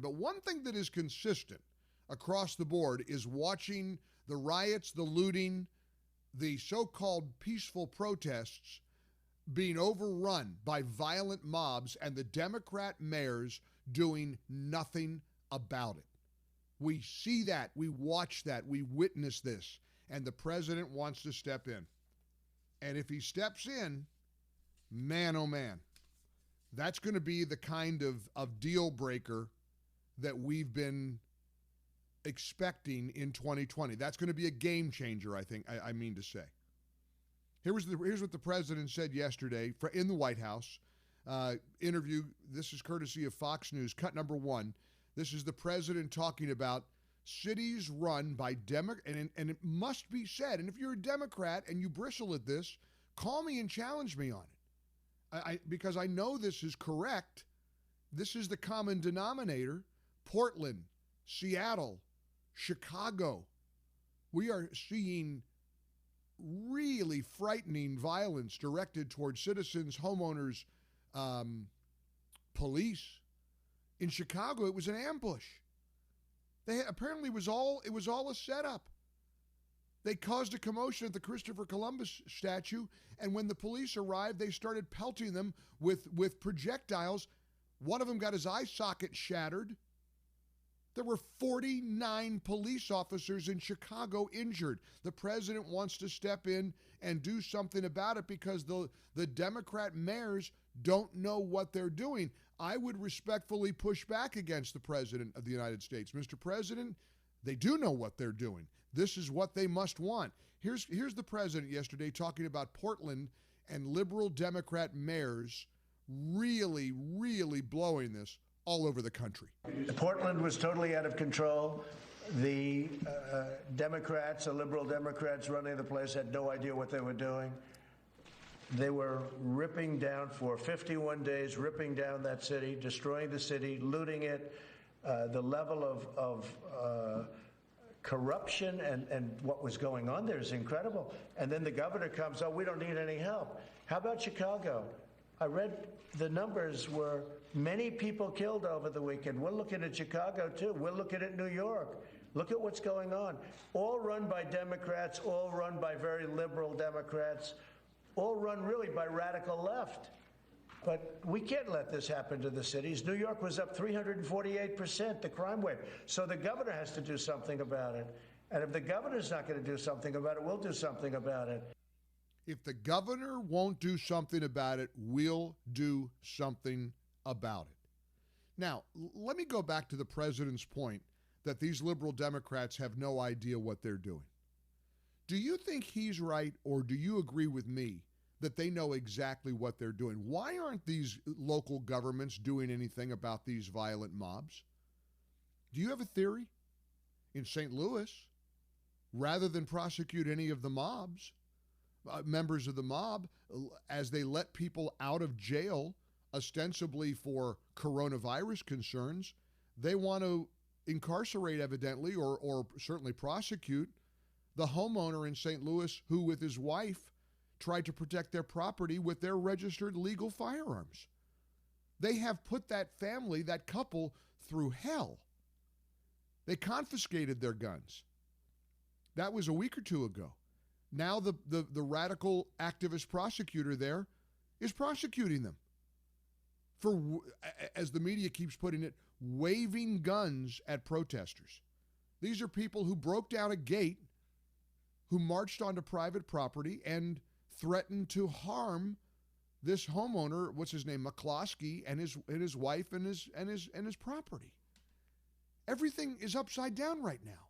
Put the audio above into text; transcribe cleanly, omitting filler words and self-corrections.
But one thing that is consistent across the board is watching the riots, the looting, the so-called peaceful protests being overrun by violent mobs and the Democrat mayors doing nothing about it. We see that, we watch that, we witness this, and the president wants to step in. And if he steps in, man, oh man, that's going to be the kind of deal breaker that we've been expecting in 2020. That's going to be a game changer, I mean to say. Here's what the president said yesterday in the White House interview. This is courtesy of Fox News, cut number 1. This is the president talking about cities run by Democrats, and it must be said, and if you're a Democrat and you bristle at this, call me and challenge me on it. Because I know this is correct. This is the common denominator. Portland, Seattle, Chicago. We are seeing really frightening violence directed towards citizens, homeowners, police. In Chicago, it was an ambush. Apparently it was all a setup. They caused a commotion at the Christopher Columbus statue, and when the police arrived, they started pelting them with projectiles. One of them got his eye socket shattered. There were 49 police officers in Chicago injured. The president wants to step in and do something about it because the Democrat mayors don't know what they're doing. I would respectfully push back against the president of the United States. Mr. President, they do know what they're doing. This is what they must want. Here's the president yesterday talking about Portland and liberal Democrat mayors really, really blowing this all over the country. Portland was totally out of control. The Democrats, the liberal Democrats running the place, had no idea what they were doing. They were ripping down for 51 days, ripping down that city, destroying the city, looting it. The level of corruption and what was going on there is incredible. And then the governor comes, oh, we don't need any help. How about Chicago? I read the numbers were many people killed over the weekend. We're looking at Chicago, too. We're looking at New York. Look at what's going on. All run by Democrats, all run by very liberal Democrats, all run really by radical left. But we can't let this happen to the cities. New York was up 348%, the crime wave. So the governor has to do something about it. And if the governor's not going to do something about it, we'll do something about it. If the governor won't do something about it, we'll do something about it. Now, let me go back to the president's point that these liberal Democrats have no idea what they're doing. Do you think he's right, or do you agree with me that they know exactly what they're doing? Why aren't these local governments doing anything about these violent mobs? Do you have a theory? In St. Louis, rather than prosecute any of the mobs, members of the mob, as they let people out of jail, ostensibly for coronavirus concerns, they want to incarcerate, evidently, or certainly prosecute the homeowner in St. Louis who, with his wife, tried to protect their property with their registered legal firearms. They have put that family, that couple, through hell. They confiscated their guns. That was a week or two ago. Now the radical activist prosecutor there is prosecuting them for, as the media keeps putting it, waving guns at protesters. These are people who broke down a gate, who marched onto private property and threatened to harm this homeowner, what's his name, McCloskey, and his wife and his property. Everything is upside down right now.